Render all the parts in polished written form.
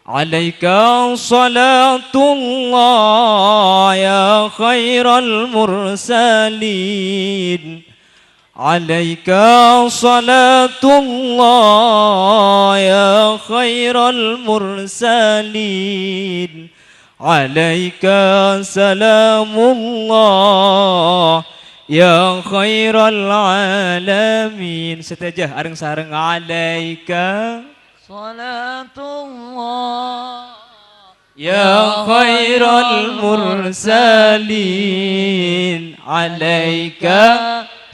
Alaika salatullah ya khairal mursalin. Alaika salatullah ya khairal mursalin. Alaika salamullah ya khairal alamin. Setajah areng sareng alaika salatullah ya khairal mursalin. Alaika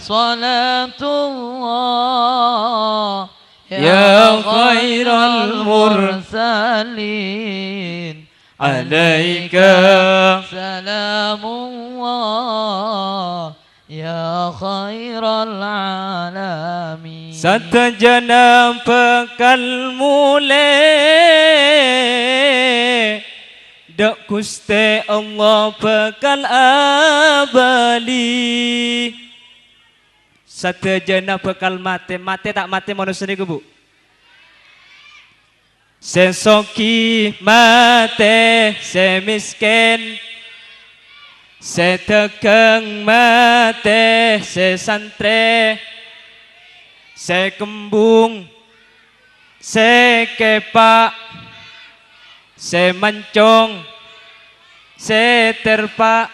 salatullah ya khairal mursalin. Alaika salamullah ya khairal alamin. Satajana bekal mule dak Gusti Allah bekal abali. Satajana bekal mate tak mate manusia niku Bu. Sesoki mate semiskin, setegeng mate sesantre, sekembung, sekepak, semancong, seterpak,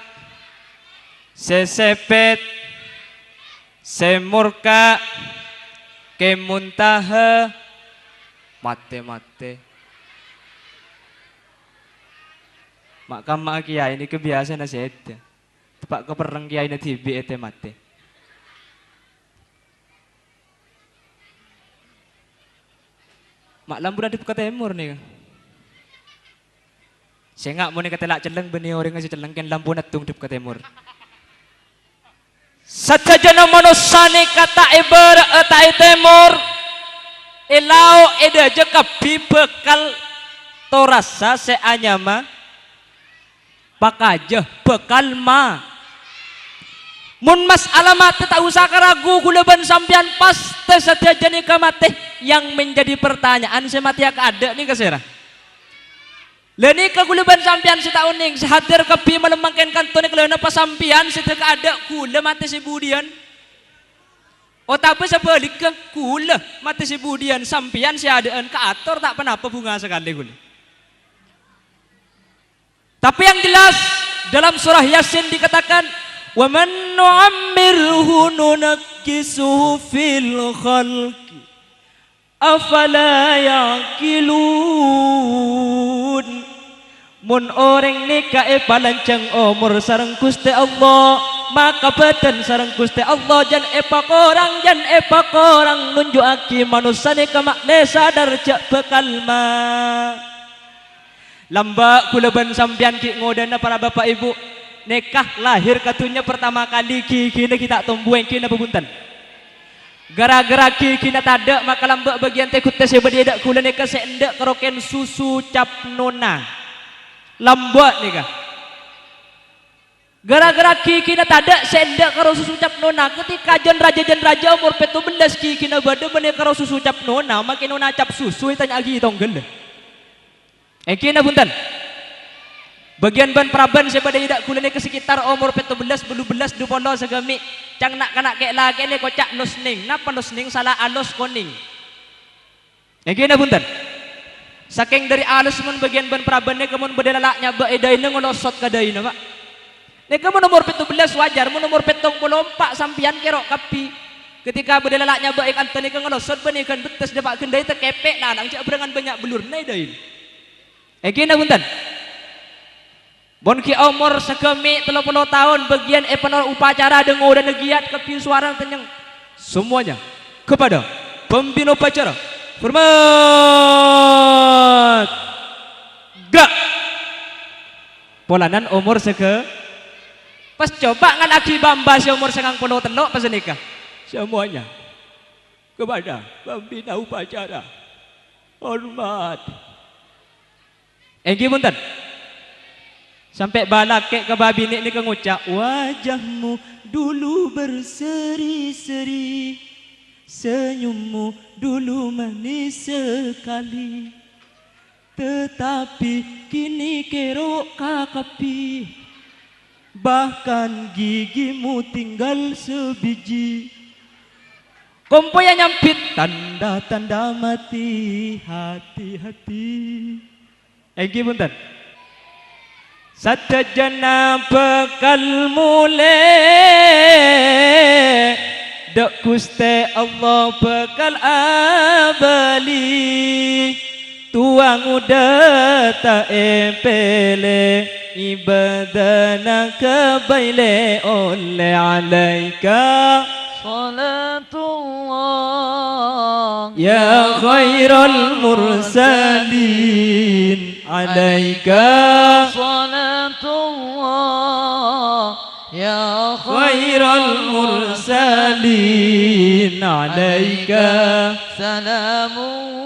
sesepet, semurka, kemuntaha, mate-mate. Maka mak kiai ini kebiasaan nasi itu. Tepak kepereng kiai ini tibi itu mate. Mak lamburan di Buka Timur nih. Saya nggak mau nih ketelak celeng benih orang ngasih celeng kan lampu natung di Buka Timur. Satajana manusia nih kata ibarat etai timur. Ilau eda aja kabi bekal torasa seanyama pakaja bekal ma mun mas alamat tak usah keragu kuleban sampian pas tesaja nih kamate yang menjadi pertanyaan semati ak ada nih kesera leni kaguleban sampian setahun ning sehadir kabi melemangkan kanton kelena pas sampian setek ada kule mate si budian. Oh tapi sebalik ke kula mati si budian sampian si adaan ke ator tak penapa bunga sekali kula. Tapi yang jelas dalam surah Yasin dikatakan wa man nu'ammirhu nunakkisuhu fil khalqi afala yaqilun. Mun orang nikah palancang umur sareng Gusti Allah maka badan sareng Gusti Allah jan epak orang nunjuk aki manusia ni kemakne sadar jak bekal ma lamba kuleban sampian ki ngodana para bapak ibu nikah lahir katunya pertama kali kini kita tumbuhin kini bebuntan gara-gara kini tada maka lamba bagian tekut tes bededak kula nikah seendak keroken susu cap nona lamba nikah gara-gara kikina tada sendak karo susu cap nona ketika jan raja umur 17 kikina bade bane karo susu cap nona makin nona cap susu tanya agi tonggel kina punten bagian ban praban sebada idak kulane ke sekitar umur 17 belas dupolo segami cang nak kanak kek lagi ne kocak nosning napa nosning salah alus koning kina punten saking dari alus mun bagian ban praban ne kemun bade lalaknya ba edaine ngolosot kadaina Pak. Nek mun umur 17 wajar, mun umur 74 sampian kerok kapi. Ketika bedelalaknya baik anteni ke ngelosot benikan betes dapat kendai tekepek lanang cak berangan banyak belur nai dain. Kina punten. Bon ki umur segemi 30 tahun bagian penol upacara dengo dan negiat kapi suara tenyeng. Semuanya kepada pembina upacara. Hormat. Gak. Polanan umur pas coba ngan aki bamba si umur 90 telok pas nikah semuanya kepada pembina upacara hormat punten sampai balak ke babi ini ke ngucap wajahmu dulu berseri-seri senyummu dulu manis sekali tetapi kini kerok kakapi, bahkan gigimu tinggal sebiji. Kompo yang nyampit, tanda-tanda mati, hati-hati. Egi punten. Satajana bekal mulai, dek kuste Allah bekal abali. Tuang udah tak empele, ibadana kebaile oleh alaika. Salatullah Ya khairal mursalin alaika. Salatullah Ya Khairal mursalin alaika. Salamullah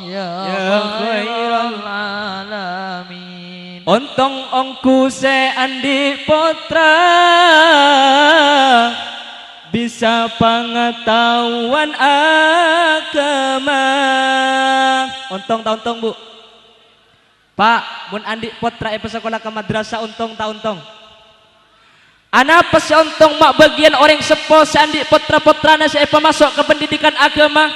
Ya khairal alamin. Ontong ongku se andi potra, bisa pengetahuan agama. Ontong tauntong bu. Pak, mun andi potra sekolah ke madrasah ontong tauntong. Anak pas ontong mak bagian orang sepo andi potra-potrana saya masuk ke pendidikan agama.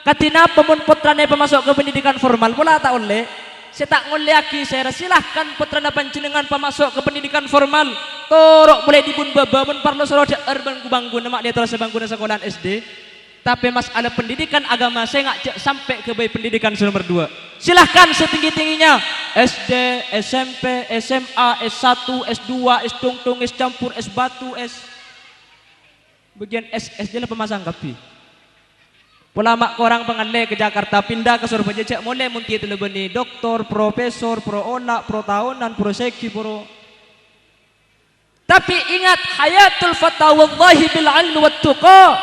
Katina pemun potrane masuk ke pendidikan formal pula tak oleh. Saya tak ngoleaki, saya silahkan putrana panjenengan pemasuk ke pendidikan formal. Torok boleh dibun babamun parlo soroda urban kubanggun nama dia terus banggun sekolah SD. Tapi masalah pendidikan agama saya ngajak sampai ke bayi pendidikan nomor 2. Silahkan setinggi-tingginya SD, SMP, SMA, S1, S2, S tungtung, S campur, S batu, S bagian SD lah pemasang kapi. Ulama korang pengalih ke Jakarta pindah ke Surabaya cek mulai munti telebeni doktor, profesor, pro onak, pro tahunan, pro seki, pro. Tapi ingat hayatul fata wallahi bil ilmi wat tuqa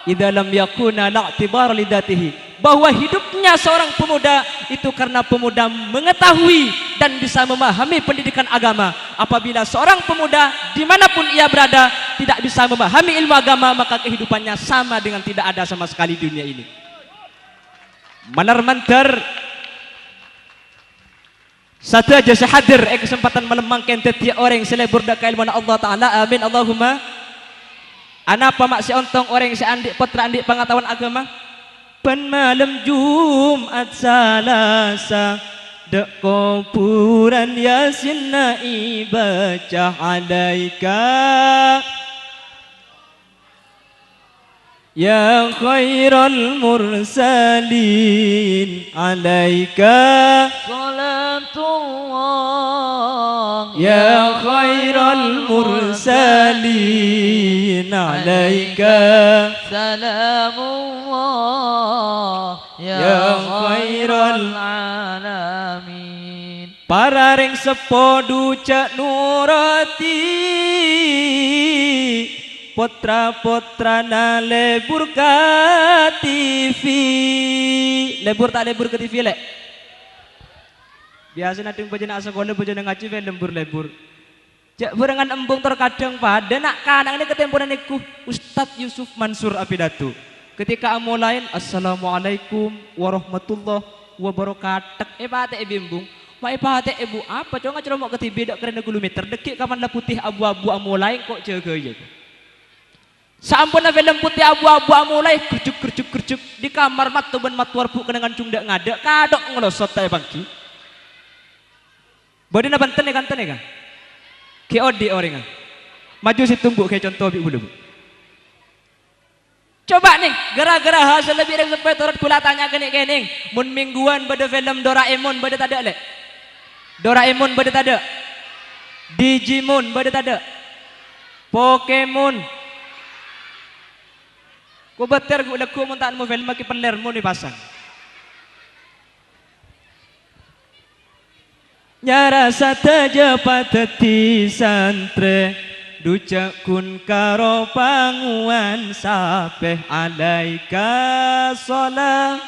idza lam yakuna la'tibar lidatihi, bahwa hidupnya seorang pemuda itu karena pemuda mengetahui dan bisa memahami pendidikan agama. Apabila seorang pemuda dimanapun ia berada tidak bisa memahami ilmu agama, maka kehidupannya sama dengan tidak ada sama sekali di dunia ini. Manar mantar satu aja sehadir kesempatan melemangkan setiap orang selebur dak ilmu Allah Ta'ala. Amin Allahumma. Anak pamak si ontong orang si andik putra andik pengetahuan agama. Pen malam Jumat Salasa dek kuburan Yasin na'i baca alaika. Ya khairal mursalin alaika. Salatullah Ya khairal mursalin alaika. Salamullah Ya khairal alamin. Para ring sepodu cak nurati, potra-potra lebur ke TV. Lebur tak lebur ke TV lek? Biasa nanti bajana sekolah bajana ngaji lembur-lembur. Jak berengan embung terkadang pada nak kanang ini ketempuran niku Ustadz Yusuf Mansur Abidatu. Ketika amulain assalamualaikum warahmatullahi wabarakatuh. Pate bimbung. Mak pate ibu apa? Coba ngacro mau ke TV dak keren kilometer dekik kapan lah putih abu-abu amulain kok jaga ya. Sampun film putih abu-abu amulai kerjuk di kamar mat tuban matuar bu kenangan cungdak ngadek kadok ngelosot tay bangki. Bodi na banten kan tene kan? Ki odi orengan. Maju si tumbuk kayak contoh bi bulu. Coba nih, gara-gara hasil lebih dari sampai turut kula tanya kening. Mun mingguan bade film Doraemon bade tada lek. Doraemon bade tada. Digimon bade tada. Pokemon. Ku beter gu laku muntaan mo film maki penler mo ni pasang. Nyara sataja pateti santre ducak kun karo panguan sapeh alaika salat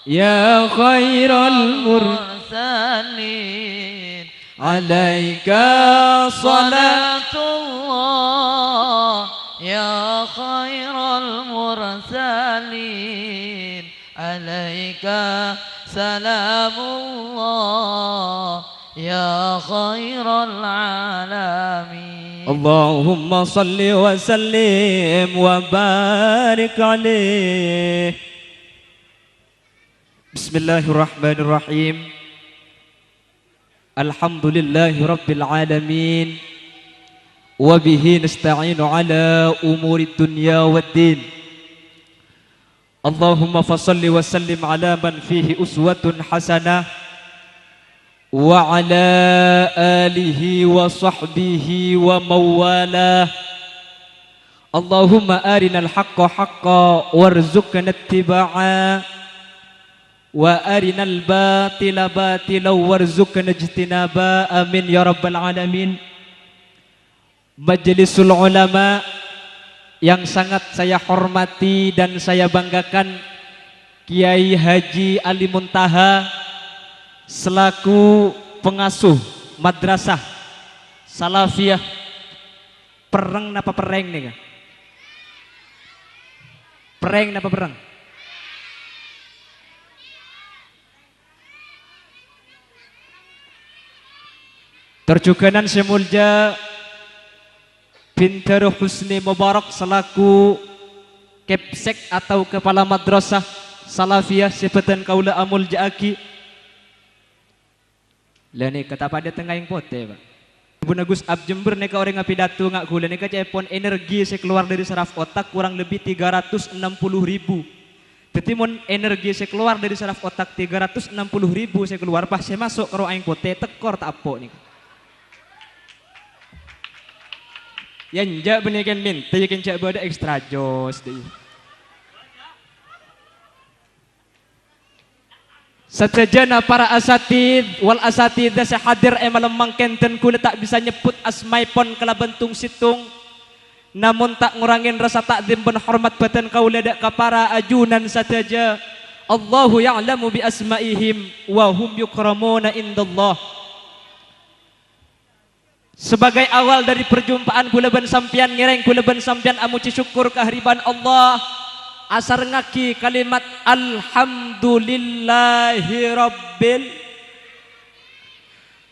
ya khairal mursalin alaika salatullah ya khairal mursalin alaika عليك سلام الله يا خير العالمين اللهم صل وسلم وبارك عليه. بسم الله الرحمن الرحيم. الحمد لله رب العالمين وبه نستعين على أمور الدنيا والدين. اللهم فصل وسلم على من فيه أسوة حسنة وعلى آله وصحبه وموالاه. اللهم أرنا الحق حقا وارزقنا اتباعه وأرنا الباطل باطلا وارزقنا اجتنابه. آمين يا رب العالمين. Majlisul Ulama yang sangat saya hormati dan saya banggakan, Kiai Haji Ali Muntaha selaku pengasuh Madrasah Salafiyah Pereng napa pereng nih? Pereng napa pereng? Terjuganan semulja Bintar Husni Mubarak selaku Kepsek atau Kepala Madrasah Salafiyah Sebatan Kaula Amul Jaaki. Lah ni kata pada tengah yang pote Pak. Bun Agus Ab Jember neka orang ngapidato ngak gula neka cepon energi saya keluar dari saraf otak kurang lebih 360.000. Tapi mon energi saya keluar dari saraf otak 360.000 saya keluar pas saya masuk ke aing pote tekor tak apa nih. Yang jak benikan minta yakin cak bada extra jos deh. Satajana para asatid wal asatidah sehadir malam kenten kula tak bisa nyebut asmai pon kala bentung situng. Namun tak ngurangin rasa takzim dan hormat batan kaula dak ka para ajunan sataja. Allahu ya'lamu bi asmaihim wa hum yukramuna indallah. Sebagai awal dari perjumpaan kula ban sampian ngereng kula ban sampian amuci syukur kehariban Allah. Asar ngaki kalimat alhamdulillahi rabbil.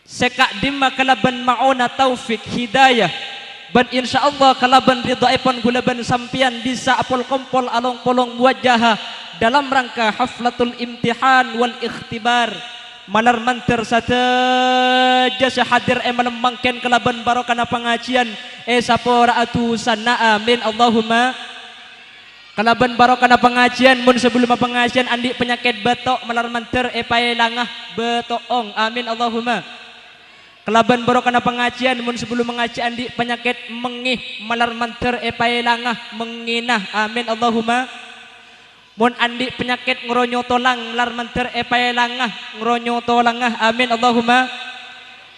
Sekak dimma kalaban mauna taufik hidayah. Ban insyaallah kalaban ridhaipun kula ban sampian bisa apol kompol along polong wajah dalam rangka haflatul imtihan wal ikhtibar. Malar manter saja sehadir malemangken kelaban barokana pengajian sapora atusana amin Allahumma. Kelaban barokana pengajian mun sebelum pengajian andi penyakit batok malar manter pae langah betoong amin Allahumma. Kelaban barokana pengajian mun sebelum mengaji andi penyakit mengih malar manter pae langah menginah amin Allahumma. Mun andi penyakit ngeronyo tolang lar menter pae langah ngeronyo tolangah amin Allahumma.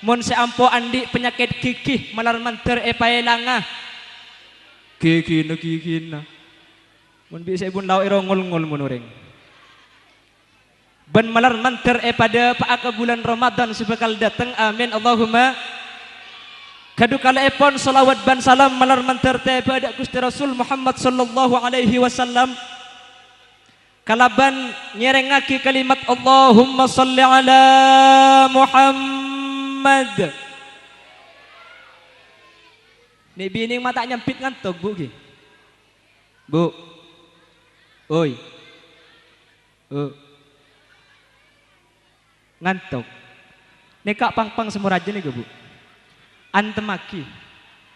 Mun seampo andi penyakit gigih malar menter pae langah gigina mun bisa ibun law irongol-ngol mun ureng ban malar menter pada paaka bulan Ramadan sebekal datang amin Allahumma. Kadu kala epon salawat ban salam malar menter pada Gusti Rasul Muhammad sallallahu alaihi wasallam. Kalaban nyerengaki kalimat Allahumma salli ala Muhammad. Ni bini mata nyempit ngantuk bu ki. Bu. Oi. Ngantuk. Ni kak pang-pang semuraja nih bu. Antemaki.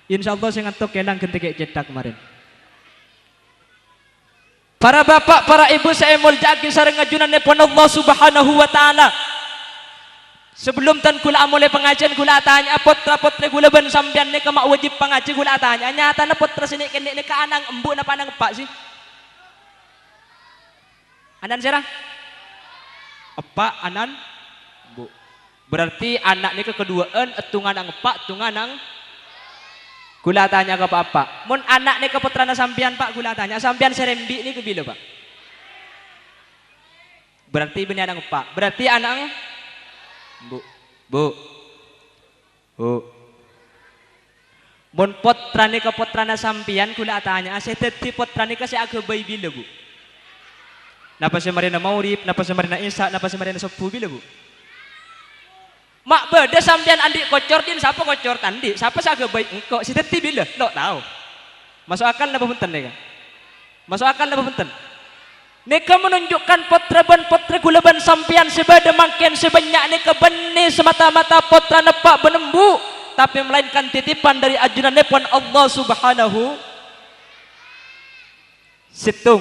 Insyaallah saya ngantuk kelang kentek cetak kemarin. Para bapak, para ibu saya muljaki sareng ngajunan nepon Allah Subhanahu wa taala. Sebelum tan kula amule pengajian kula tanya potra-potre kula ban sampean ne mak wajib pengaji kula tanya nyata na potra sini kene ne ka anang embu na panang pak sih. Anan sira? Apa anan? Bu. Berarti anak ni kekeduaan etungan ang pak, tungan ang kula tanya ke Pak. Mun anak ni keputrana sampian Pak kula tanya, sampian serembi ni ke bila Pak? Berarti benih anak Pak. Berarti anak Bu. Mun potrane keputrana sampian kula tanya, ase teti potrane ka si aga bayi bila Bu? Napa semarina maurib, napa semarina isya, napa semarina subuh bila bu? Mak beda sampean andi kocor din siapa kocor tandi, siapa saga baik engkau si teti bila, lo tahu. Masuk akal napa punten neka? Masuk akal napa punten? Neka menunjukkan potra gulaban sampean sebada mangken sebanyak neka benih semata-mata potra nepak benembu, tapi melainkan titipan dari ajunan nepon Allah Subhanahu. Situng,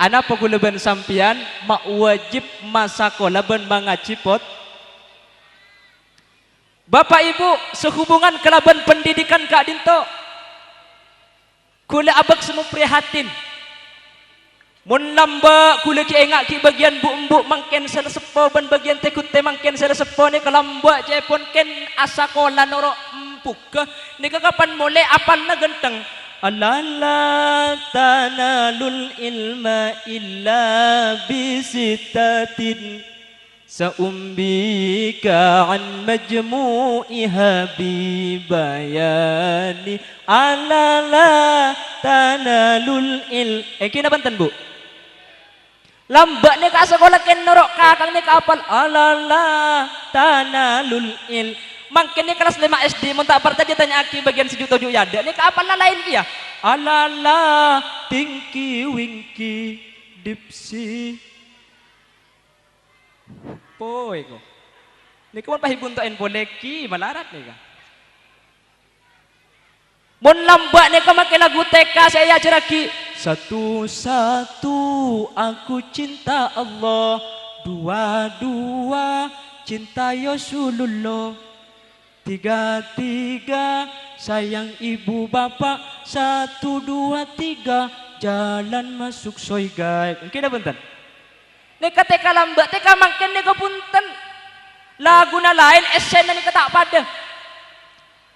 anak pagulaban sampean mak wajib masakola ben mangacipot. Bapak Ibu sehubungan kelaban pendidikan Kak Dinto, kula abak semua prihatin. Mun nambah kula ki engak ki bagian bu mangken sela sepo ban bagian tekut te mangken sela sepo ni kalamba cepon ken asakola noro empuk ni kapan mulai apal na genteng. Alala tanalul ilma illa bisitatin Sa'umbika an majmu'iha bibayani Alala tanalul kinabantan bu? Lambak ni ka sekolah ken norok kakang ni kapal Alala tanalul Mangkin ni kelas 5 SD mun tak parta dia tanya aki bagian sejuta juk yada ni kapal na lain kia Alala tingki wingki dipsi Poy ko. Ni kawan pahibuntain poleki malarat ni ka. Mun lambak ni ka make lagu TK saya ajaraki. Satu-satu aku cinta Allah, dua-dua cinta Rasulullah, tiga-tiga sayang ibu bapak, satu dua tiga jalan masuk surga. Mungkin dah bentar. Nika teka lambat, teka mangken nika punten. Lagu na lain, esen na nika tak pada.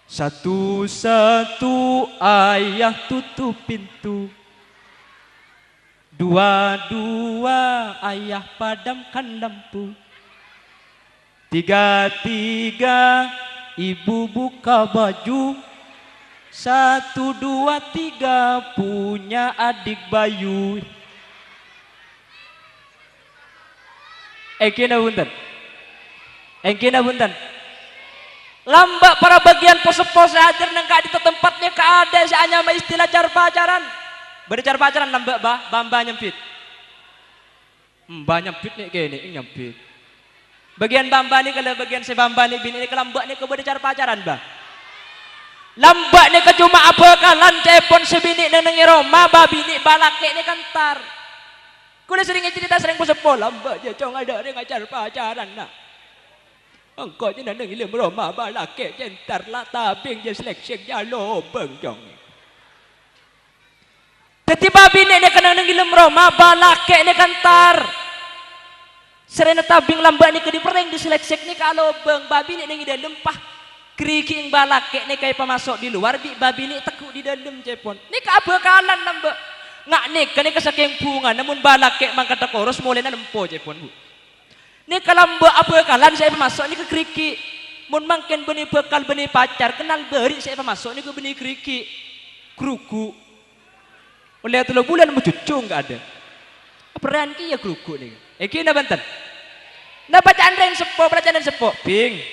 Satu-satu ayah tutup pintu. Dua-dua ayah padamkan lampu. Tiga-tiga ibu buka baju. Satu, dua, tiga punya adik bayu. Engkina bunten. Lambak para bagian pos-pos hadir nang ka di tempatnya ka ada hanya istilah car pacaran. Bercar pacaran lambak bamba nyempit. Mbak nyempit nih kene nyempit. Bagian bamba nih kalau bagian si bamba nih bini nih kelambak nih ke bercar pacaran bah. Lambak nih ke cuma apa kalan cepon sebini nang Roma babi nih balake nih kantar. Kula sering cerita sering ku sepolah mbak je cong ada dengan ajar pacaran nak. Engkau je nang ilmu Roma balake jentar lah tabing je selek-selek jalo beng cong. Tiba bini ni kena nang ilmu Roma balake ni kantar. Serena tabing lambak ni ke dipereng di selek-selek ni kalau beng babi ni nang ida lempah kriking balake ni kaya pemasok di luar babi ni tekuk di dalam cepon. Ni ka apa kalan lambak. Ngak nik kani kasaking bunga namun balake mangkata koros mulai na lempo cepon bu. Ni kalamba apa kalan saya masuk ni ke kriki. Mun mangken benih bekal benih pacar kenal beri saya masuk ni ke benih kriki. Kruku. Oleh 3 bulan mencucu enggak ada. Peran ki ya kruku ni. Iki na banten. Na bacaan ren sepo bacaan sepo. Bing.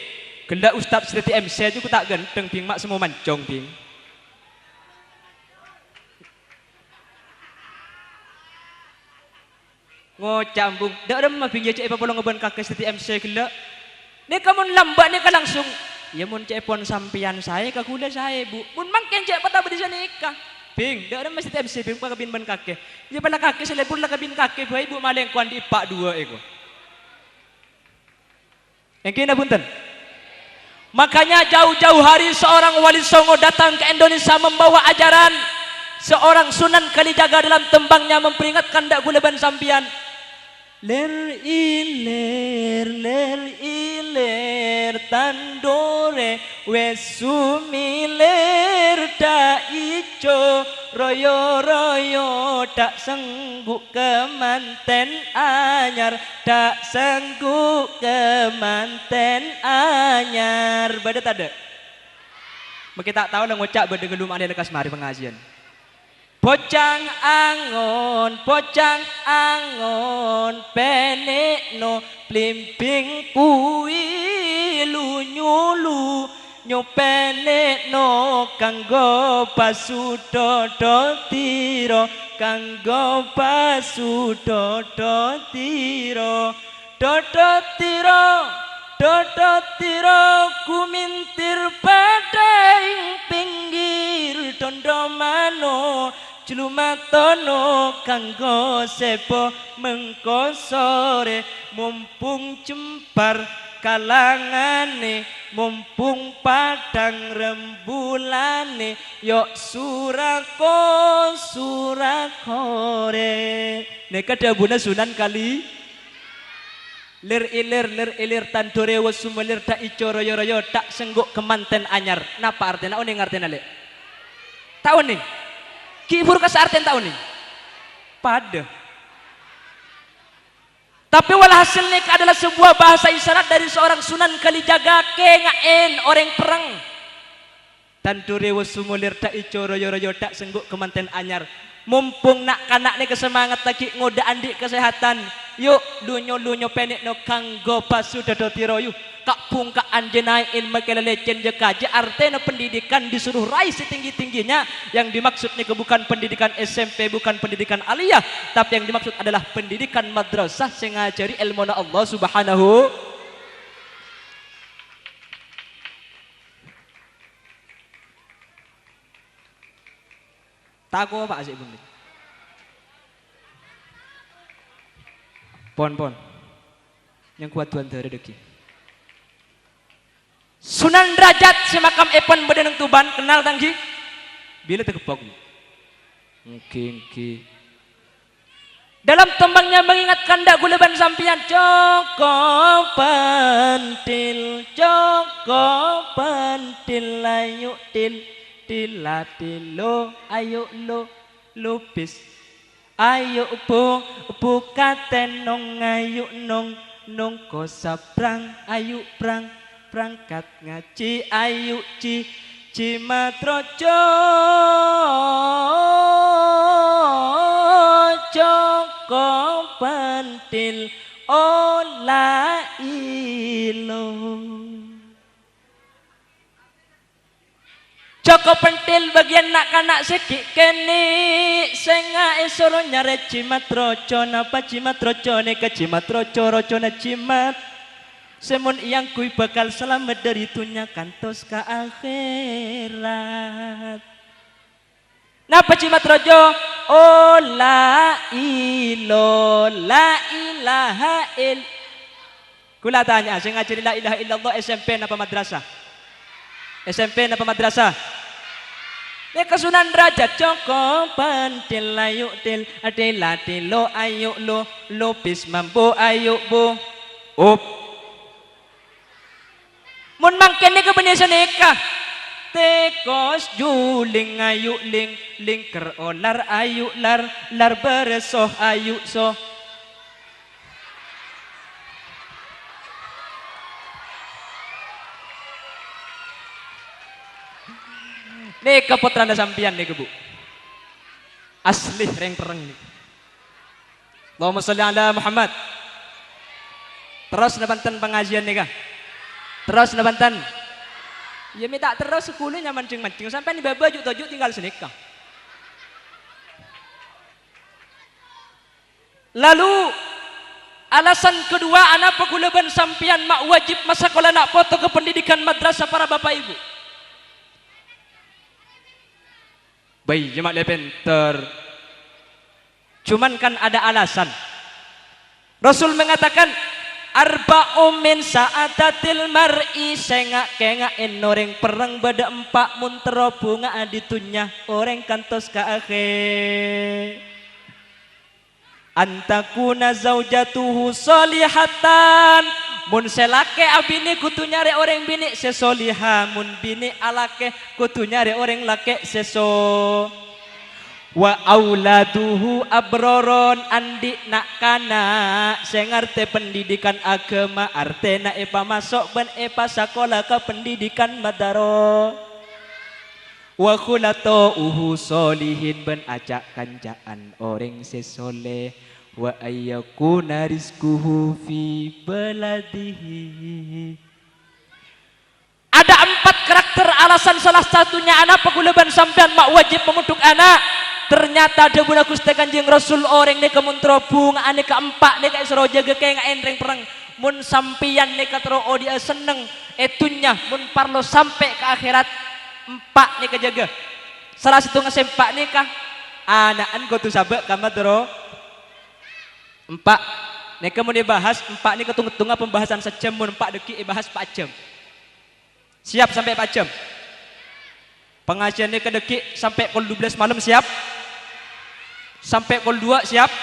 Gelak ustaz Siti MC juga tak ganteng bing mak semua mancong bing. Ngocambung dak remah pinggir cek bolong ngeban kakek Siti MC gila ni kamu lambat ni ka langsung ya mun cek pon sampian saya ka kula saya bu mun mangken cek patah bedi nikah bing dak remah Siti MC bing pa kabin ban kakek ya pala kakek selebur la kabin kakek bae bu maleng kuan di pak 2 eko yang kena punten makanya jauh-jauh hari seorang wali songo datang ke Indonesia membawa ajaran seorang Sunan Kalijaga dalam tembangnya memperingatkan dak gulaban sampian ler iler tandore wesumiler da ijo royo royo tak sengguk kemanten anyar tak sengguk kemanten anyar badat ada. Kita tak tahu lah ngocak bade gelum ada lekas mari pengajian. Bocang angon penekno plimping kuwi lunyulu nyopenekno kanggo pasudodo tiro kanggo pasudodo tiro dodo tiro kumintir padang pinggir dondomano Julumatono kanggo sepo mengko sore mumpung jembar kalangane mumpung padang rembulane yok surakore neka dabuna Sunan Kali lir ilir tandore wasumelir tak ico royo tak sengguk kemanten anyar napa artinya one ngartena le tahun nih kibur ke arten tahun nih pada tapi walhasilnya adalah sebuah bahasa isyarat dari seorang Sunan Kalijaga kengaen orang perang tandure wasumelir tak ico royo tak sengguk kemanten anyar mumpung nak kanak ni kesemangat lagi ngoda andik kesehatan yuk lunyo penik no kanggo pasudodo tiro yuk kak pungka anjenai ilmu kelelecehan jekaja artinya pendidikan disuruh raih setinggi-tingginya yang dimaksud ini bukan pendidikan SMP bukan pendidikan aliyah tapi yang dimaksud adalah pendidikan madrasah yang ngajari ilmu Allah subhanahu tako apa asik bunda pon yang kuat tuan dari deki Sunan Derajat semakam epon bedeneng Tuban kenal tanggi bila terkepok mungkin dalam tembangnya mengingatkan dak guleban sampian Joko pentil ayu tilatilo ayo lo lupis ayo katen nong ayo nong kosaprang ayo prangkat ngaji ayu cimatrojo Joko pentil ola ilo Joko pentil bagian nak kanak sekik keni senga esoro nyare cimatrojo napa cimatrojo ne ke cimatrojo rojo na cimat semun yang kui bakal selamat dari dunia kantos ke akhirat. Napa cimatrojo? Oh la ilaha il. Kula tanya, saya ngajari la ilaha illallah SMP napa madrasah? SMP napa madrasah? Nek Sunan Derajat Joko pentil ayu til adelati lo ayu lo bis mampu ayu bu up mun mangkene ke benih seneka tekos juling ayu ling ker olar ayu lar beresoh ayu so neka putrana sampian neka bu asli reng nih Allahumma sholli ala Muhammad terus nabantan pengajian neka terus nabantan ya minta terus sekulnya mancing sampai nih baju tojuk tinggal senikah lalu alasan kedua anak pegulaban sampian mak wajib masa kalau nak foto ke pendidikan madrasah para bapak ibu bayi jemak lepenter cuman kan ada alasan Rasul mengatakan arba'u min sa'atatil mar'i sengak kengain orang perang bada empak muntero bunga aditunya orang kantos ka akhir antakuna zaujatuhu solihatan mun selake abini kutu nyari orang bini sesoliha mun bini alake kutu nyari orang lake seso wa auladuhu abroron andi nak kana sing arte pendidikan agama artena epa masuk ben epa sekolah ke pendidikan madaro wa khulatuhu solihin ben ajak kanjaan orang sesoleh wa ayyakuna rizquhu fi baladihi. Ada 4 karakter alasan salah satunya anak pagulaban sampean mak wajib memuduk anak. Ternyata ada budak Gusti Kanjeng Rasul orang ni kemuntrobung ane keempat ni kayak sero jaga kayak enreng perang mun sampian ni katro dia seneng etunya mun parlo sampai ke akhirat 4 ni kejaga. Salah satu ngesempak ni kah anaan ko tu sabak kamat ro 4 ni kamu dibahas 4 ni ketung-tunga pembahasan sejam mun 4 dekik bahas 4 jam. Siap sampai 4 jam. Pengajian ni ke dekik sampai pukul 12 malam siap. Sampai pukul 2 siap.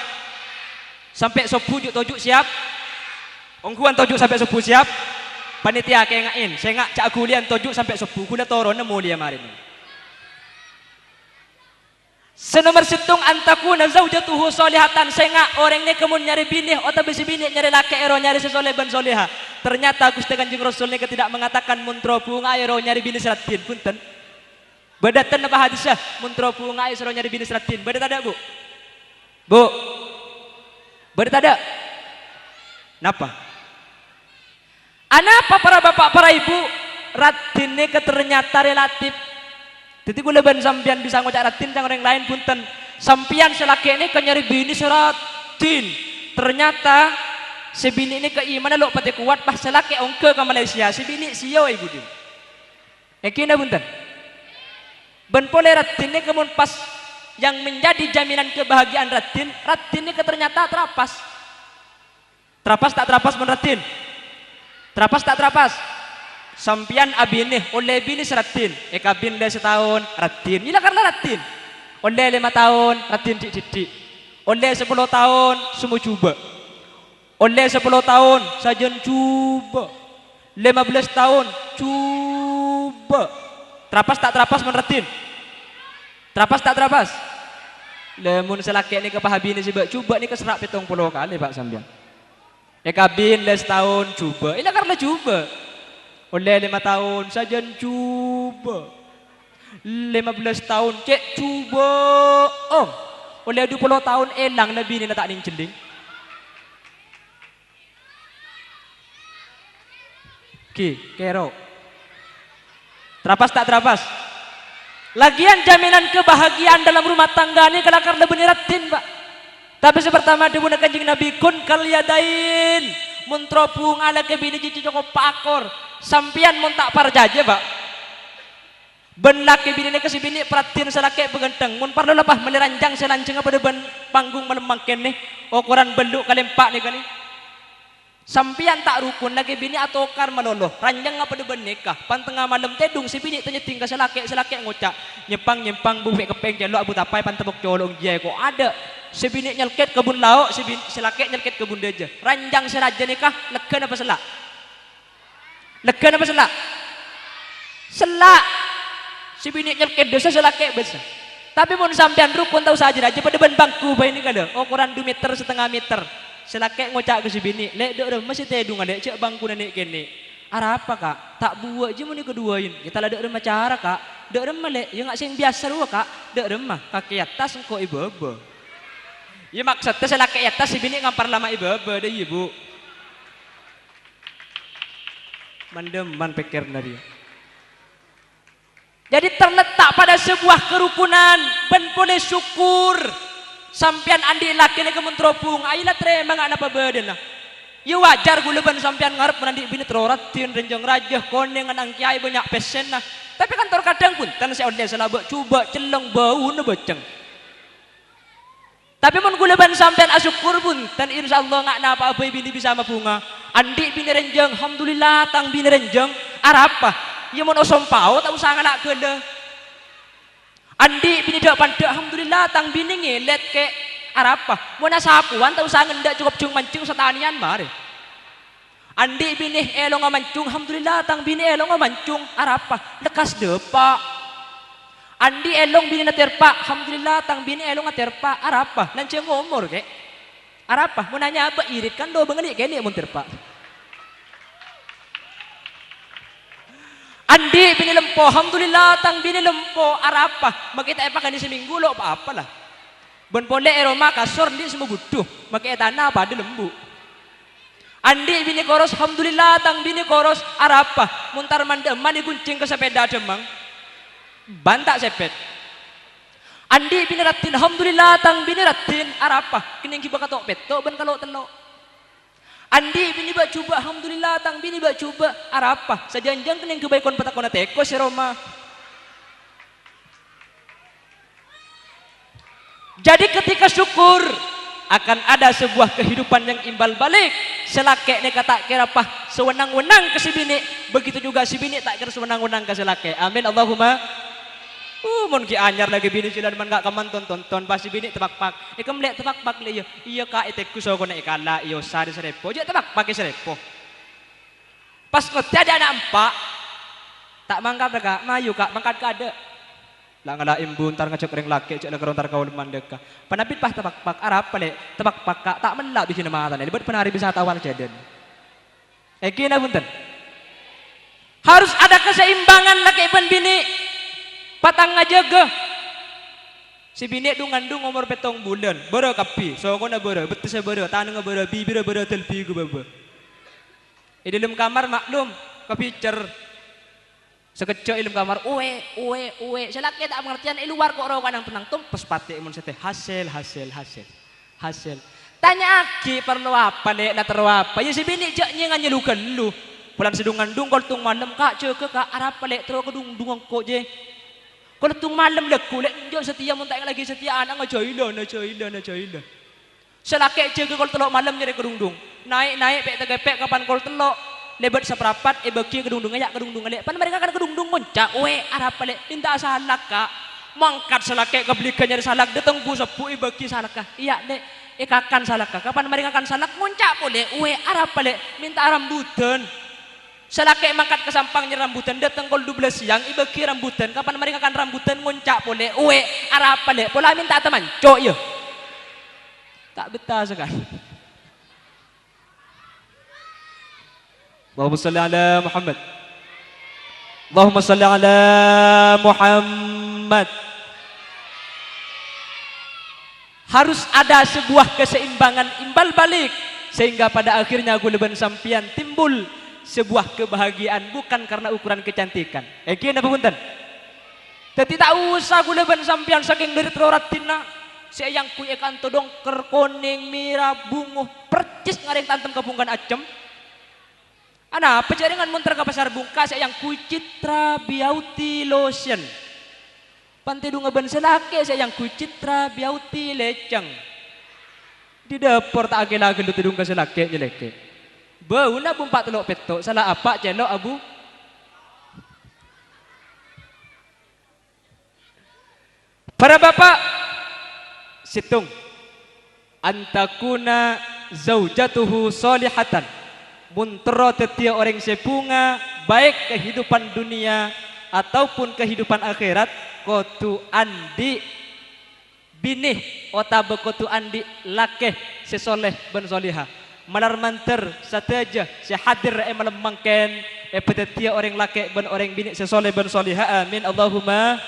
Sampai subuh juk tojuk siap. Ongkuan tojuk sampai subuh siap. Panitia kayak ngain. Saya ngak cak kulian tojuk sampai subuh. Kuda toron nemu dia marin. Senomor situng antakuna zaujatuhu solihatan. Saya ngak orang ni kemun nyari bini atau bisi bini nyari laki ero nyari sesoleh ban soleha. Ternyata Gusti Kanjeng Rasul ni tidak mengatakan muntro bunga ero nyari bini seratin punten. Badatan apa hadisah muntro bunga ero nyari bini seratin. Badat ada bu? Bu, badat ada? Napa? Anapa para bapak para ibu ratin ni ternyata relatif. Jadi gue leban sampian bisa ngocak ratin sang orang lain punten. Sampian selaki ini ke nyari bini seratin. Ternyata si bini ini keimanan lo pati kuat pas selaki ongke ke Malaysia. Si bini siyo ibu dia. Ekina punten. Ben pole ratin ini kemun pas yang menjadi jaminan kebahagiaan ratin ini ternyata terapas. Terapas tak terapas mun ratin? Terapas tak terapas? Sampian abini oleh bini seratin ekabin le setahun ratin ila karena ratin oleh 5 tahun ratin dik oleh 10 tahun semua coba oleh 10 tahun sajen coba 15 tahun coba terapas tak terapas mun ratin terapas tak terapas lemun selaki ni kepahabi ni sebab coba ni keserak 70 kali pak sampian ekabin le setahun coba ila karena coba oleh 5 tahun saja cuba 15 tahun cek cuba oleh 20 tahun elang Nabi ni tak ning celing kero terapas tak terapas lagian jaminan kebahagiaan dalam rumah tangga ni kalau karena beniratin pak tapi sepertama debu Kanjeng Nabi kun kalyadain muntropung ala kebini cici cukup pakor sampian mun tak parjaje pak ben laki bini ni kasi bini perhatiin selaki begenteng mun parlo lepah meliranjang selanceng apa ben panggung melemang kene ukuran benduk kalempak ni kali sampian tak rukun lagi bini atau kar maloloh ranjang apa ben nikah pan tengah malam tedung si bini tenyeting ke selaki ngocak nyempang bumi kepeng jalo abu tapai pan tebok colong jaya kok ada si bini nyelket kebun lauk si laki nyelket kebun deja ranjang seraja nikah legan apa selak legan apa selak? Selak. Si bini nyelket dosa selak besar. Tapi mun sampean rukun tahu saja aja pada ban bangku bae ini kada. Ukuran 2 meter setengah meter. Selak ngocak ke si bini. Lek dek masih tedung ada cek bangku nenek kene. Ara apa kak? Tak buat je mun keduain. Kita lah dek remah cara kak. Dek remah lek ya ngak sing biasa ruah kak. Dek remah kaki atas engko ibu-ibu. Ya maksudnya selak atas si bini ngampar lama ibu-ibu deh ibu. Mandeman pikir dari. Jadi terletak pada sebuah kerukunan ben boleh syukur sampian andi laki ni kementropung aila terima ngak napa badan lah ya wajar gula ban sampian ngarep menandi bini teroratin renjang rajah koneng ngan kiai banyak pesen lah tapi kan terkadang pun tan saya onde selabak coba celeng bau na beceng tapi mun gula ban sampean asyukur pun tan insyaallah ngak napa apa bini bisa sama bunga andi bini renjang alhamdulillah tang bini renjang arapa ya mun osompau tak usah ngalak gede andi bini dak pandak alhamdulillah tang bini ngelet ke arapa mun asapuan tak usah ngendak cukup cung mancung setanian mari andi bini elong mancung alhamdulillah tang bini elong mancung arapa lekas depak andi elong bini naterpa alhamdulillah tang bini elong naterpa arapa lanceng umur ke arapa mun nanya apa irit kan do bengelik kene mun terpa Andi bini lempo, alhamdulillah tang bini lempo arapa. Makita epakan di seminggu lo apa lah. Ben pole eroma kasor di semua butuh. Makita tanah pada lembu. Andi bini koros, alhamdulillah tang bini koros arapa. Muntar mandeman diguncing ke sepeda demang. Bantak sepet. Andi bini ratin, alhamdulillah tang bini ratin arapa. Kening kiba katok peto ben kalau telok. Andi bini bak coba, alhamdulillah tang bini bak coba arapa. Sajanjang kening kebaikan petakona teko si Roma. Jadi ketika syukur akan ada sebuah kehidupan yang imbal balik. Selake ne kata kira apa sewenang-wenang ke si bini, begitu juga si bini tak kira sewenang-wenang ke selake. Amin Allahumma. Mun ki anyar lagi bini cilan man gak kaman tonton pasti bini tebak-pak. Ikam lek tebak-pak le iya ka eteku so kona ikala iyo sari serepo. Je tebak-pak serepo. Pas kau tiada anak empak tak mangkap dah mayu kak mangkat ka ada. Lah ngala imbun tar ngecek ring laki cek legeron tar kaul mandeka. Panabit pas tebak-pak arap le tebak-pak kak tak melak bikin mata ne. Lebet penari bisa tawal jaden. Kina punten. Harus ada keseimbangan laki ben bini. Patang ngajaga si bini dung ngandung umur petong bulan bero kapi so kona bero betul saya bero tanah bero bibir bero telpi gue babo di dalam kamar maklum kepicer sekecil dalam kamar uwe selaki tak pengertian luar kok orang kadang tenang tumpes pati imun sete hasil tanya aki perlu apa dek nak terus apa ya si bini jaknya nganyelukan lu pulang sedung ngandung kau tung malam kak cek kak arap dek terus kedung dungang kok je. Kalau tung malam leku lek njok setia mun tak lagi setia anak ngajoilan. Selake jaga kalau telok malam jadi kedungdung. Naik pek tegepek kapan kalau telok lebat seperapat bagi kedungdung ayak kedungdung lek. Pan mereka kan kedungdung muncak arap lek minta salak kak. Mangkat selake kebelikannya salak detengku sepu bagi salak kak. Iya dek kakan salak kak. Kapan mereka kan salak muncak boleh arap lek minta rambutan. Selake mangkat ke sampangnya rambutan datang kol 12 siang ibagi rambutan kapan mereka kan rambutan ngoncak boleh arapa le pola minta teman cok ya tak betah sekali. Allahumma salli ala Muhammad. Allahumma salli ala Muhammad. Harus ada sebuah keseimbangan imbal balik sehingga pada akhirnya guleban sampian timbul sebuah kebahagiaan bukan karena ukuran kecantikan. Kena punten. Tapi tak usah gula ban sampian saking dari teroratina. Saya yang kuy ekan todong kerkoning mira bunguh percis ngareng tantem kebungkan acem. Ana pejaringan munter ke pasar bungka saya yang kuy Citra Beauty Lotion. Pantai dunga ban selake saya yang kuy Citra Beauty Leceng. Di dapur tak agel-agel tu dunga selake jeleke. Bau na bumpak telok petok salah apa celok abu para bapak situng antakuna zaujatuhu solihatan muntero tetia orang sepunga baik kehidupan dunia ataupun kehidupan akhirat kotu andi binih otabe kotu andi lakeh sesoleh ben solihah malar manter sateja si hadir malam mangken petetia orang laki ben orang bini sesoleh ben solihah amin Allahumma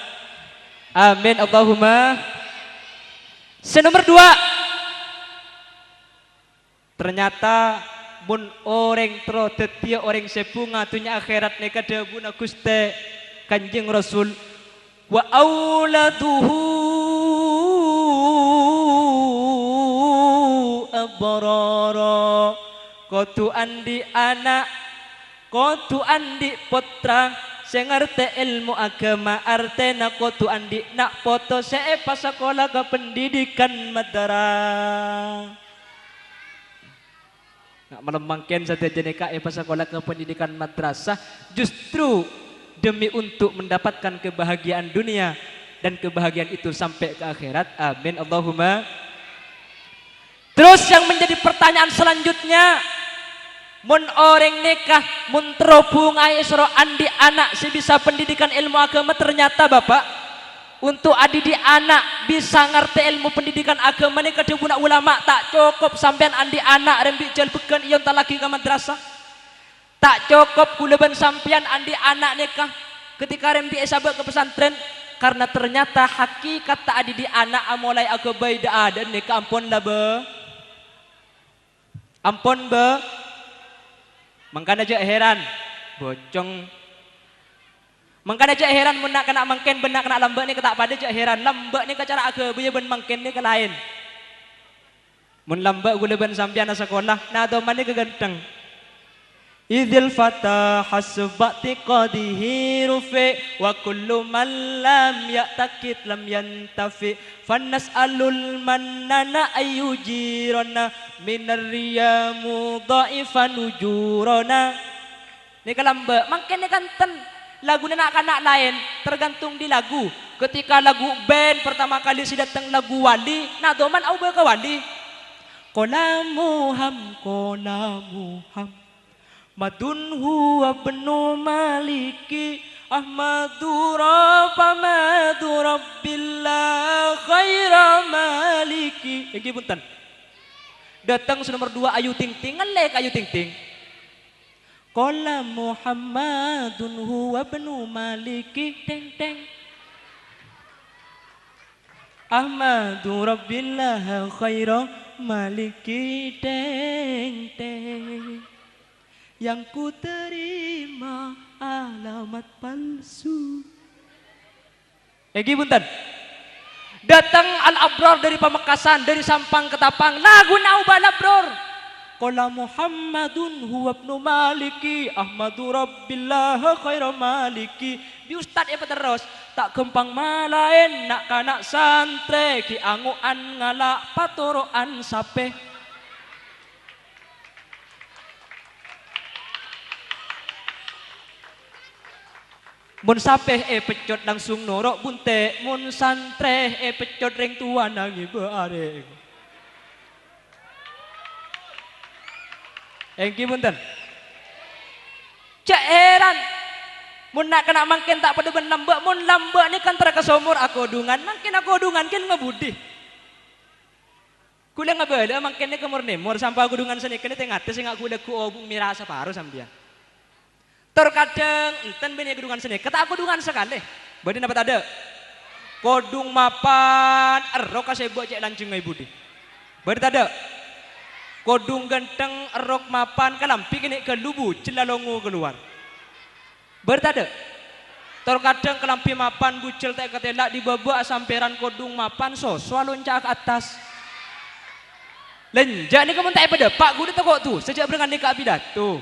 senomor 2 ternyata mun orang tro tetia orang sepunga tunya akhirat neka debuna Guste Kanjeng Rasul wa auladuhu abarara kotu andi anak kotu andi putra sing ngerte ilmu agama artena kotu andi nak foto sepa sekolah ke pendidikan madrasah nak melemangkan saja jeneka pas sekolah ke pendidikan madrasah justru demi untuk mendapatkan kebahagiaan dunia dan kebahagiaan itu sampai ke akhirat amin Allahumma. Terus yang menjadi pertanyaan selanjutnya mun orang nikah mun terobung aisro andi anak si bisa pendidikan ilmu agama ternyata bapak untuk adi di anak bisa ngerti ilmu pendidikan agama ini kedua ulama tak cukup sampean andi anak rembik jal bekan iyon tak lagi ke madrasah Tak cukup kuleban sampian andi anak nikah ketika rempi sabak ke pesantren karena ternyata hakikat tak ada di anak mulai aku bayi dah ada nikah ampun lah be. Ampun be. Mangkana aja heran bocong. Mangkana aja heran mun nak kena mangken benak kena lambak ni ketak pada aja heran lambak ni cara aku biya ben mangken ni ke lain. Mun lambak kuleban sampian na sekolah na doman ni keganteng. Idzil fata hasbati qadihi rufi wa kullu man lam ya'takid lam yantafi fanas'alul mannana ayyujirana minar riyamu dhaifan ujurana. Ni kalamba mangken ni kanten lagu anak-anak lain tergantung di lagu. Ketika lagu band pertama kali si datang lagu wali na doman au ke wali qolamuham madun huwa benu maliki ahmadu rabbillah khaira maliki. Iki punten. Datang nomor 2 Ayu Ting Ting ngelek Ayu Ting Ting. Qala Muhammadun huwa benu maliki teng teng. Ahmadu rabbillah khaira maliki teng teng. Yang ku terima alamat palsu. Egi bunten. Datang al-abrar dari Pamekasan, dari Sampang ke Tapang. Lagu naubal abror. Qala Muhammadun huwa ibnu maliki ahmadu rabbillah khaira maliki. Di ustad apa terus? Tak kempang malain nak kanak santre ki anguan ngalak patoroan sape. Mun sapeh pecot langsung norok bunte, mun santre pecot reng tua nangi beare. Engki bunten. Cek heran. Mun nak kena mangken tak pada ben lambak, mun lambak ni kan terkesomor aku dungan, mangken aku dungan kan ngebudi. Kula ngabela mangken ni kemur nemor sampai aku dungan seni kene tengah atas sing aku udah ku obung mirasa paru sampean. Terkadang enten bini kedungan seni kata aku dungan sekali badin dapat ada kodung mapan erok kasebok cek lancing ngai budi badin ada kodung genteng erok mapan kalampi kini ke lubu celalongo keluar badin ada terkadang kelampi mapan bucel tak ketelak di babak samperan kodung mapan soswa loncat ke atas lenjak ni kamu tak pada pak guru tak kok tu sejak dengan nikah pidato.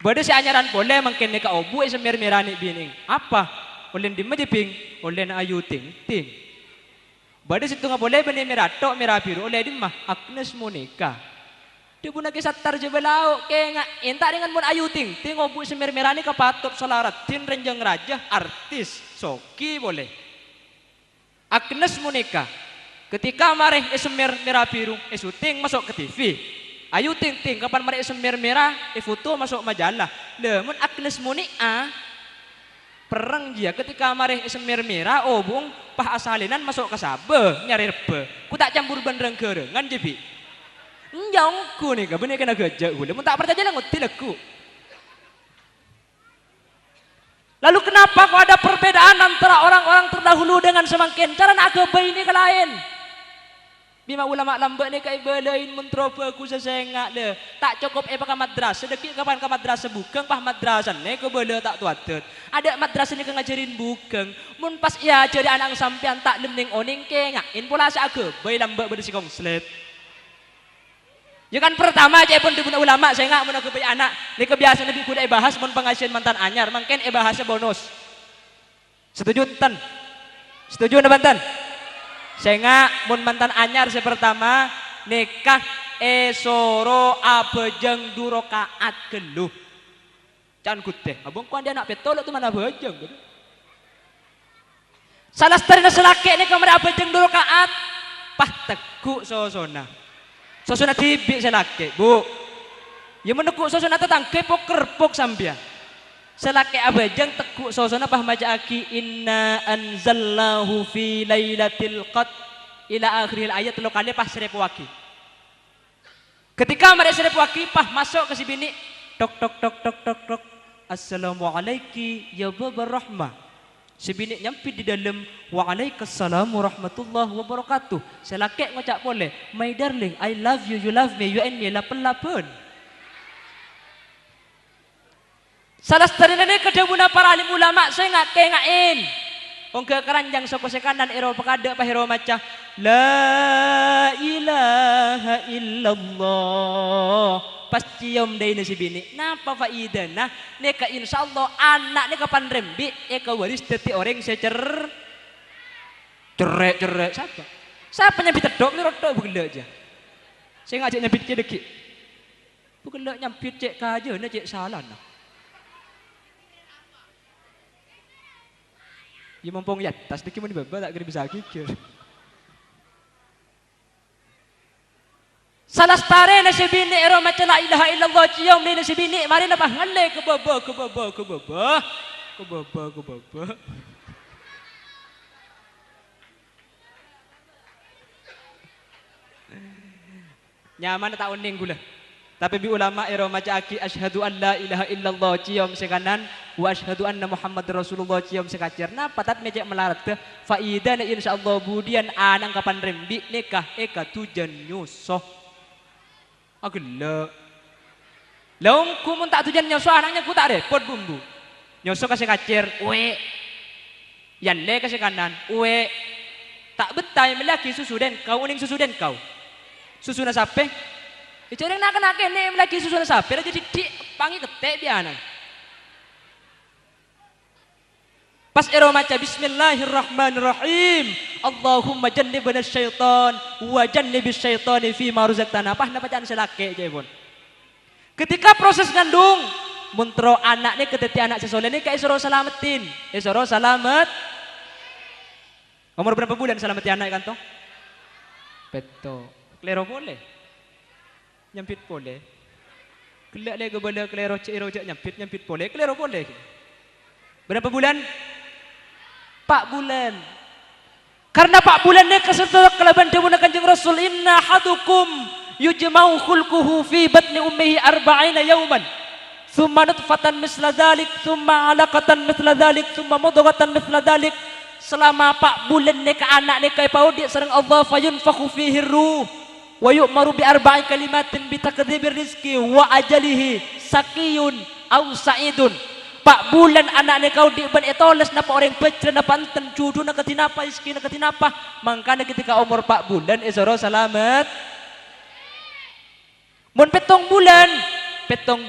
Bada si anyaran boleh mungkin neka obu semer merani bining. Apa? Oleh di majiping, oleh na Ayu Ting Ting. Bada situ nga boleh bani merato merapiru oleh di mah Agnes Monica. Dia pun lagi satar je belau ke nga entak dengan mun Ayu Ting Ting obu semer merani kapatop solarat tin renjang raja artis soki boleh. Agnes Monica ketika mareh semer merapiru syuting masuk ke TV. Ayu Ting Ting kapan mereka semer merah foto masuk majalah. Namun Agnes Monica perang dia ketika mareh semer merah obung pah asalinan masuk ke Sabah nyari rebe. Ku tak campur bandreng kerengan jebi. Njongku nih kabeh kena gajak gue. Mun tak percaya lah ngutil aku. Lalu kenapa kok ada perbedaan antara orang-orang terdahulu dengan semangkin cara nak agama ini ke lain? Bima ulama lambat ni kai belain mentropa ku sesengak le. Tak cukup pakai madrasah. Sedikit kapan ke madrasah bukeng pah madrasah ni ke bela tak tuatut. Ada madrasah ni ke ngajarin bukeng. Mun pas ia ajari anak sampean tak lemning oning ke ngain pula sa ke bayi lambat berisi konslet. Ya kan pertama aja pun dibuna ulama saya ngak mun aku bayi anak. Ni kebiasaan lebih kuda bahas mun pengasihan mantan anyar. Mungkin bahasa bonus. Setuju tan? Setuju na bantan? Saya ngak mun mantan anyar saya pertama nikah soro abejeng durokaat geluh. Jangan kuteh. Abang ku dia anak petolok tu mana abejeng. Salah seterina selaki ni kamera abejeng durokaat pah teguk sosona. Sosona tibik selaki bu. Ya menekuk sosona tetang kepok kerpok sambian. Selaki abajang tekuk sosona pah maca aki inna anzallahu fi lailatul qad ila akhiril ayat lo kali pah serep waki. Ketika mereka sedep wakifah masuk ke si bini, tok tok tok tok tok tok. Assalamualaikum ya baba rahmah. Si bini nyampit di dalam waalaikumsalam warahmatullahi wabarakatuh. Selakek ngocak boleh. My darling, I love you, you love me, you and me lapen-lapen. Salah seterina ni kedebuna para alim ulama saya ngain. Wong ke keranjang soko sekanan ero pakada pahiro maca la ilaha illallah. Pas cium dai si bini. Napa faidana? Neka insyaallah anak ni kapan rembi eka waris teti orang secer cerek siapa? Siapa nyambit tedok ni rotok begele aja. Saya ngajak nyambit ke deki. Begele nyambit cek kaje na cek salah nah. Ya mumpung ya, tas diki mun baba tak kira bisa kikir. Salah stare na si bini ero macam la ilaha illallah cium ni si bini mari na ngale ke baba. Nyaman tak uning gula. Tapi bi ulama ero maca aki asyhadu an la ilaha illallah cium sekanan wa asyhadu anna muhammad rasulullah cium sekacer. Napa tat mejek melarat ke faidana insyaallah budian anang kapan rembi nikah eka tujan nyusoh. Agela. Laung ku mun tak tujan nyusoh anaknya ku tak repot bumbu. Nyusoh kasih kacer we. Yalle kasih kanan we. Tak betai melaki susu den kau uning susu den kau. Susu na sape? Itu orang nak ni lagi susun sapi jadi di pangi ketek dia anak. Pas ero maca bismillahirrahmanirrahim. Allahumma jannibna syaitan wa jannibis syaitani fi ma razaqtana. Apa napa bacaan selake jebon. Ketika proses ngandung muntro anak ni keteti anak sesoleh ni ka isro salamatin. Isro salamet. Umur berapa bulan salamati anak kan toh? Betul. Klero boleh. Nyampit boleh. Kelak lagi bala kelero cek nyampit boleh. Kelero boleh. Berapa bulan? 4 bulan. Karena 4 bulan ni keserta kelaban demun Kanjeng Rasul inna hadukum yujma'u khulquhu fi batni ummihi 40 yawman. Thumma nutfatan misla dhalik, thumma 'alaqatan misla dhalik, thumma mudghatan misla dhalik. Selama 4 bulan ni ke anak ni kai paudi sareng Allah fayunfakhu fihi ruh. Wa yu'maru bi arba'i kalimatin bi takdzibir rizqi wa ajalihi sakiyun aw sa'idun. 4 bulan anak ni kau di ban etoles napa orang pecre napa enten cudu na katinapa iski na katinapa mangkana ketika umur 4 bulan isoro salamet. Mun 7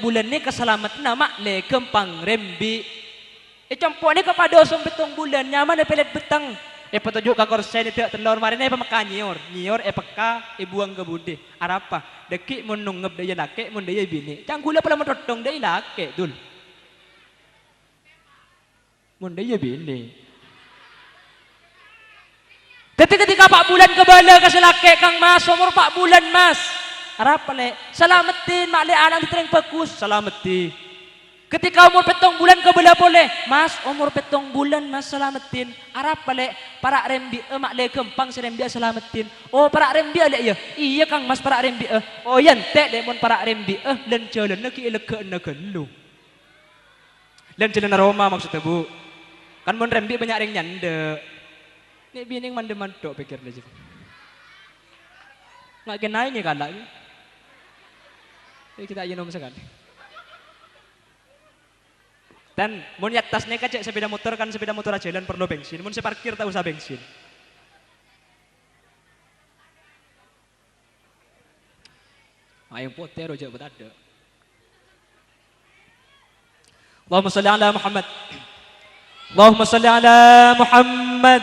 bulan ni kesalamat nama le kempang rembi. Campo ni kepada osong 7 bulan nyaman na pelet betang. Petunjuk ka korsen itu telur marin pemeka nyior peka buang ke budi arapa deki mun nungep daya lake mun daya bini canggula pala mentotong daya lake dul mun daya bini ketika 4 bulan kebala kasih lake kang mas umur 4 bulan mas arapa le selamatin mak le anak ditereng bagus selamatin. Ketika umur 7 bulan kebala boleh mas umur 7 bulan mas selamatin arap balik para rembi mak le kempang serembi selamatin oh para rembi le ya iya kang mas para rembi oh yan tek lemon para rembi len jalan lagi eleke na gelu len jalan aroma maksudnya bu kan mon rembi banyak yang nyande ni bining mande-mandok pikir aja nggak kenainya kalak kita aja nom sekali. Dan mun atas nih kacek sepeda motor kan sepeda motor jalan perlu bensin. Mun saya parkir tak usah bensin. Ayo poter aja buat ada. Allahumma salli ala Muhammad. Allahumma salli ala Muhammad.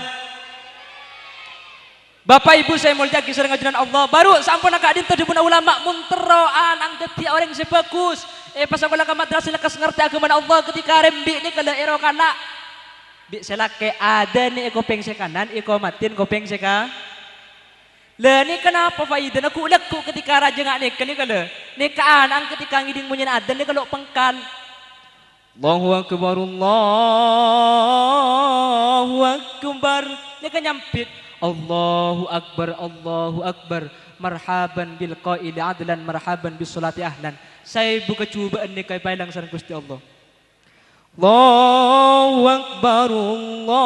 Bapak Ibu saya mulia kisah ngajunan Allah baru sampun agak dinter dibuna ulama munteroan ang deti orang sebagus pas aku laka madrasah lekas ngerti agama Allah ketika rembi ni kalau ero kana bi selake ada ni eko peng kanan eko matin kopeng seka le ni kenapa faidan aku lekku ketika raja ngak ni kalau ni kaanang ketika ngiding munyin adan ni kalau pengkal Allahu akbar Allahu akbar ni kan nyampit Allahu akbar marhaban bil qaili adlan marhaban bis salati ahlan. Saya buka cubaan ni kay pailang sareng Gusti Allah. Allahu akbar Allahu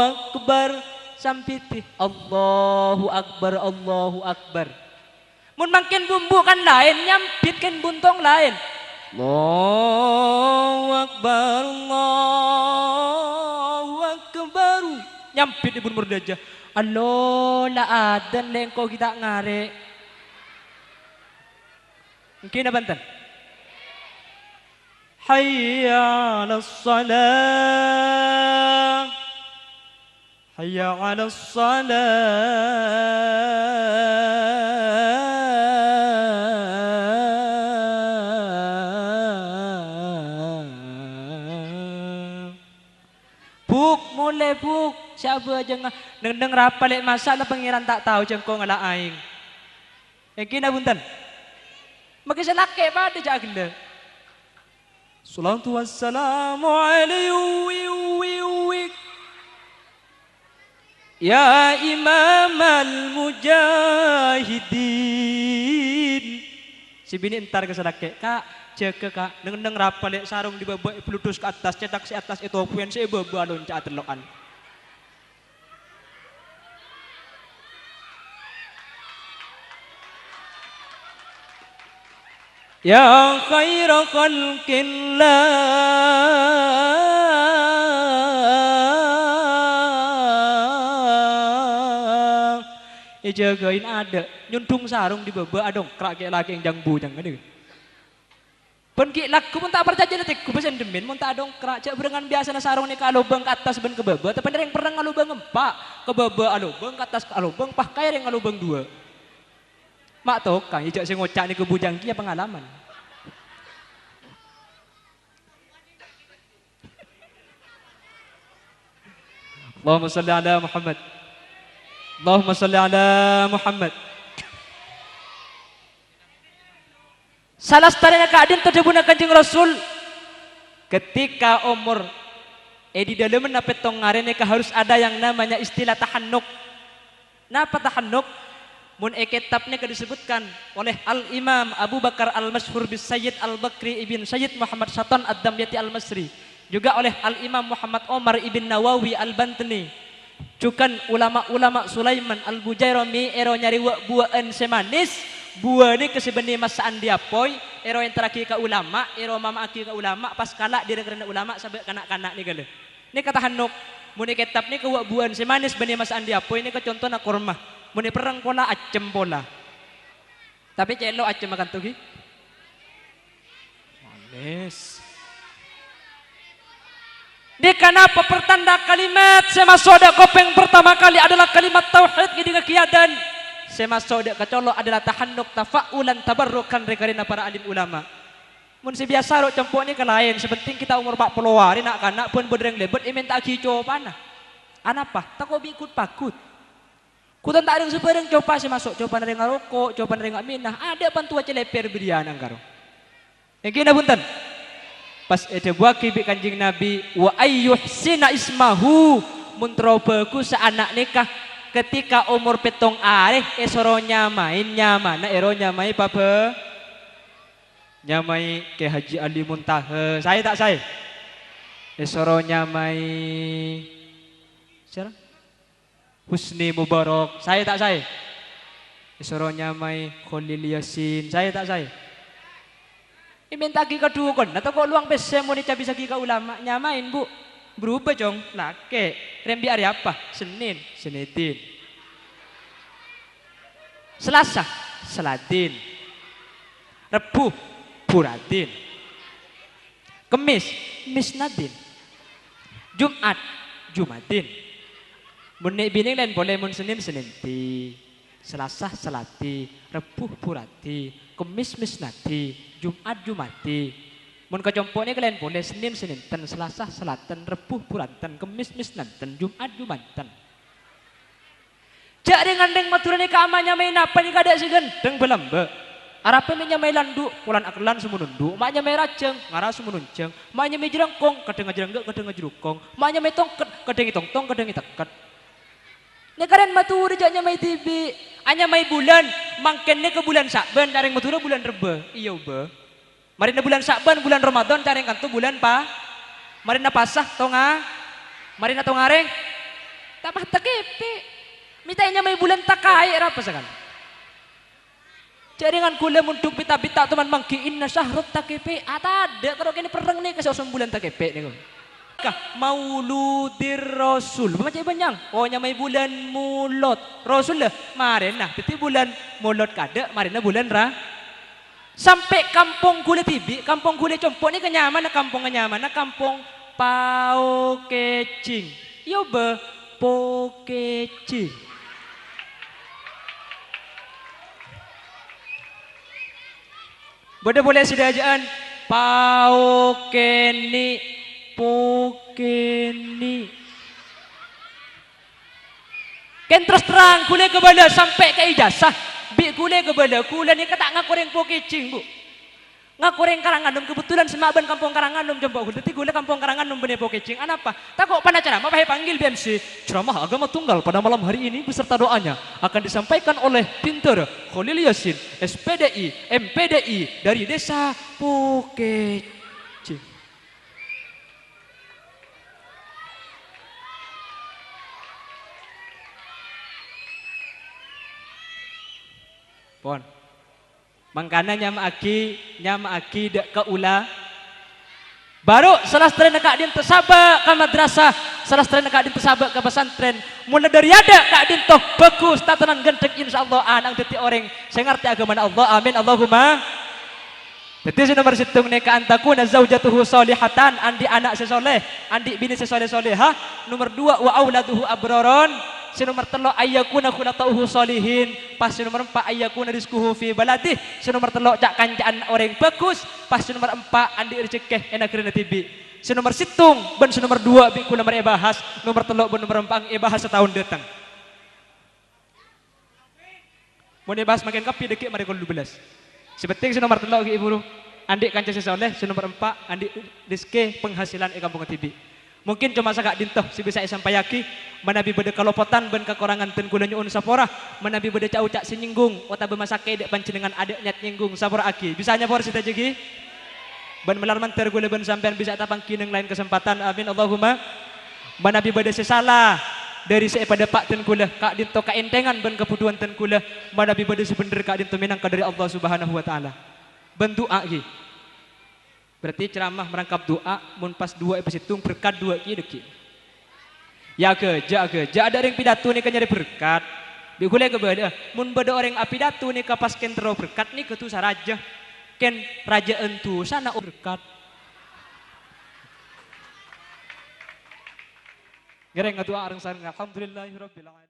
akbar sampiti Allahu akbar Allahu akbar. Mun makin bumbu kan lain, nyampit kan buntong lain. Allahu akbar Allahu akbar. Nyampit di bun murdaja. Alo la adan lengko kita ngare. Mungkin apa bantan? Hayya 'alas salah. Hayya 'alas salah. Mulai buk, siapa aja neng rapal masalah pangeran tak tahu jengko ngala aing. Yang kina buntan. Maka selake pada jagenda. Salatu wassalamu alaihi ya imam al-mujahidin. Si bini entar ke selake, Kak. Jaga kak, neng rapal sarung di bawah pelutus ke atas, cetak si atas itu puan si bawah loncat telokan. Ya khaira khalqillah. Jagain ada, nyuntung sarung di bawah adong krak kayak laki yang jangbu jangan deh. Penki laku pun tak percaya detik, ku pesen demin, pun tak dongkrak. Cak berengan biasa na sarung ni kalau bang ke atas ben ke bawah. Tapi yang pernah ngalubang empat, ke bawah alubang, ke atas alubang, pah kaya yang ngalubang dua. Mak tau kang, ijak saya ngocak ni ke bujangki ya pengalaman. Allahumma salli ala Muhammad. Allahumma salli ala Muhammad. Salah setaranya keadaan terjebuna Kanjeng Rasul ketika umur di dalam napetong ngarene harus ada yang namanya istilah tahannuk. Napa tahannuk? Mun kitabnya disebutkan oleh Al-Imam Abu Bakar Al-Masyhur bis Sayyid Al-Bakri ibn Sayyid Muhammad Syatan Ad-Damyati Al-Masri, juga oleh Al-Imam Muhammad Omar ibn Nawawi Al-Bantani, cukan ulama-ulama Sulaiman Al-Bujairami ero nyari buaan semanis. Buah ni kesebeni masaan dia poi, ero yang terakhir ke ulama, ero mama akhir ke ulama, pas kalak dia kerana ulama sampai kanak-kanak ni gale. Ni kata hanuk, muni kitab ni kewa buan semanis beni masaan dia poi ni ke contoh na kurma, muni perang pola acem pola. Tapi celo acem makan tuh manis. Ni kenapa pertanda kalimat semasoda kopeng pertama kali adalah kalimat tauhid di kekiadan. Semasuk dek kecolo adalah tahannuk tafaulan tabarrukan rekarina para alim ulama. Mun si biasa ro cempok ni ke lain, sepenting kita umur 40 hari nak kanak pun bereng lebet imen tak kico pana. Anapa? Tak kau ikut pakut. Kutan tak ada sebarang coba si masuk, coba nering ngarokok, coba nering minah. Ada pantua celeper berian angkaro. Yang kena punten. Pas ada buah kibik Kanjeng Nabi wa ayyuhsina ismahu muntrobaku seanak nikah. Ketika umur petong areh esoro nyamain nyamana ero nyamai papa nyamai ke Haji Ali Muntaha saya tak saya esoro nyamai siapa Husni Mubarak saya tak saya esoro nyamai Khalil Yasin saya tak saya minta gika dukun atau kok luang pese mau nica bisa gika ulama nyamain bu berubah jong lake rembi hari apa Senin Senetin Selasa Seladin Rebu Buradin Kemis Misnadin Jumat Jumatin mun bining lain boleh mun Senin Senenti Selasa Selati Rebu Burati Kemis Misnati Jumat Jumati mun kecompoknya kalian boleh Senin Seninten Selasa Selatan Rebu Buranten Kemis Misnanten Jumat Jumanten. Jak dengan deng maturane kamanya main apa ni kada si gendeng belamba. Arape nya may landu, pulan aklan sumunundu, maknya may raceng, ngara sumununceng, maknya may jerangkong, kadang jerangga, kadang jerukong, maknya may tongket, kadang itongtong, kadang iteket. Nya karen maturi jaknya may tibi, anya may bulan, mangkenne ke bulan Sa'ban, caring matura bulan Rebe. Iya be. Marina bulan Sa'ban, bulan Ramadan, caring kantu bulan pa. Marina pasah tonga, marina tongareng. Tapah takepe. Mitanya may bulan takai apa sakan? Jaringan kula muntuk bita-bita teman mangkiin na syahrut takepe. Ada kalau kini perang nih kasih osong bulan takepe nih. Mauludir Rasul. Macam banyang. Oh nyamai bulan mulot. Rasul lah. Marin nah. Jadi bulan mulot kada. Marin bulan ra. Sampai kampung kule tibi. Kampung kule compok ni kenyaman. Kampung kenyaman. Kampung Pau Kecing. Yo be. Pokecing. Boleh sedajaan Paukeni Pokeni. Ken terus terang kule kebala sampai ke ijazah. Bi kule kebala kule ni kata ngakoreng Pokecing bu. Ngakoreng Karanganom kebetulan semaban kampung Karanganom coba kule. Dadi kule kampung Karanganom bene Pokecing. Anapa? Tak kok pada ceramah pakai panggil BMC. Ceramah agama tunggal pada malam hari ini beserta doanya akan disampaikan oleh Pinter Khalil Yasin, SPDI, MPDI dari Desa Pokecing. Pon. Mangkana nyama aki dek ke ula. Baru salah tren kak din tersabak ke madrasah, salah tren kak din tersabak ke pesantren. Mulai dari ada kak din toh bagus tatanan gendek insyaallah anang teti orang saya ngerti agama Allah. Amin Allahumma. Teti nomor situng neka antakuna zaujatuhu solihatan, andi anak sesoleh, andi bini sesoleh soleha. Nomor 2 wa auladuhu abroron. Si nomor 3 ayyakuna khulatuhu solihin. Pas si nomor 4 ayyakuna rizquhu fi baladih. Si nomor 3 cak kancaan orang bagus. Pas si nomor 4 andi rezeki enak kena tibi. Si nomor situng ben si nomor 2 bi kula mari bahas. Nomor 3 ben nomor 4 bahas setahun datang. Mau bahas makin kapi dekik mari kula 12. Sepenting si nomor 3 gi ibu andi kanca sesoleh. Si nomor 4 andi rezeki penghasilan kampung tibi. Mungkin cuma sagak dintoh si bisa sampayaki manabi bede kalopotan ben kekurangan ten kula nyuun sapora manabi bede cau cak sinyinggung ota bemasake dek pancenengan adek nyat nyinggung sapora aki bisanya por sita jegi ben melar manter kula ben sampean bisa tapang kineng lain kesempatan amin Allahumma manabi bede sesalah dari pada pak ten kula kak dinto kaentengan ben kepuduan ten kula manabi bede sebener kak dinto minangka dari Allah Subhanahu wa taala bentuk aki. Berarti ceramah merangkap doa mun pas 2 episode berkat 2 ki deki. Ya ke ada orang pidato ni kan nyari berkat. Bi kule ke beda. Mun beda orang pidato ni ka pas ken tero berkat ni ketu saraja. Ken raja entu sana berkat. Gereng atu areng sareng alhamdulillahirabbil alamin.